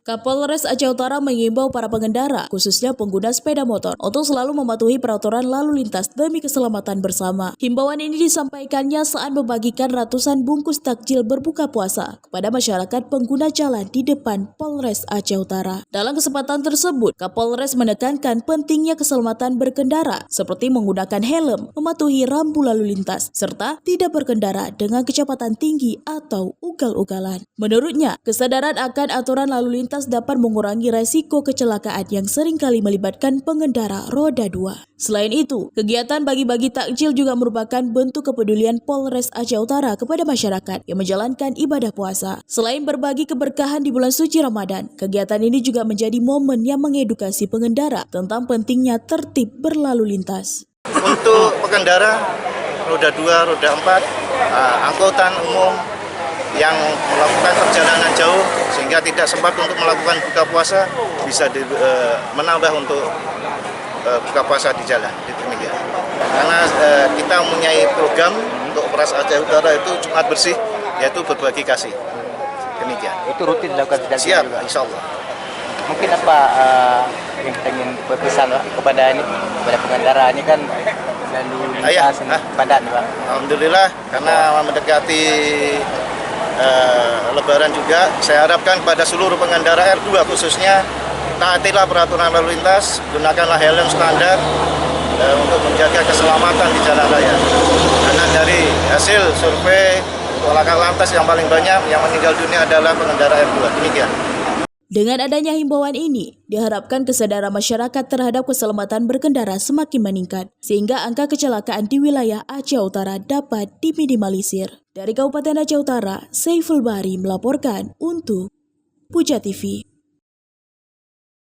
Kapolres Aceh Utara mengimbau para pengendara, khususnya pengguna sepeda motor, untuk selalu mematuhi peraturan lalu lintas demi keselamatan bersama. Himbauan ini disampaikannya saat membagikan ratusan bungkus takjil berbuka puasa kepada masyarakat pengguna jalan di depan Polres Aceh Utara. Dalam kesempatan tersebut, Kapolres menekankan pentingnya keselamatan berkendara, seperti menggunakan helm, mematuhi rambu lalu lintas, serta tidak berkendara dengan kecepatan tinggi atau ugal-ugalan. Menurutnya, kesadaran akan aturan lalu lintas dapat mengurangi resiko kecelakaan yang seringkali melibatkan pengendara roda 2. Selain itu, kegiatan bagi-bagi takjil juga merupakan bentuk kepedulian Polres Aceh Utara kepada masyarakat yang menjalankan ibadah puasa. Selain berbagi keberkahan di bulan suci Ramadan, kegiatan ini juga menjadi momen yang mengedukasi pengendara tentang pentingnya tertib berlalu lintas. Untuk pengendara roda 2, roda 4, angkutan umum yang melakukan perjalanan jauh sehingga tidak sempat untuk melakukan buka puasa bisa menambah untuk buka puasa di jalan. Demikian. Karena kita mempunyai program untuk Polres Aceh Utara itu Jumat bersih, yaitu berbagi kasih. Demikian. Itu rutin dilakukan sejak Siap, juga. insya Allah. Mungkin apa yang ingin berpesan kepada pengendara ini kan lalu lintas padat, Pak. Alhamdulillah, karena mendekati Lebaran juga, saya harapkan kepada seluruh pengendara R2 khususnya, taatilah peraturan lalu lintas, gunakanlah helm standar untuk menjaga keselamatan di jalan raya. Karena dari hasil survei untuk laka lantas yang paling banyak yang meninggal dunia adalah pengendara R2. Demikian. Dengan adanya himbauan ini, diharapkan kesadaran masyarakat terhadap keselamatan berkendara semakin meningkat, sehingga angka kecelakaan di wilayah Aceh Utara dapat diminimalisir. Dari Kabupaten Aceh Utara, Saiful Bahri melaporkan untuk Puja TV.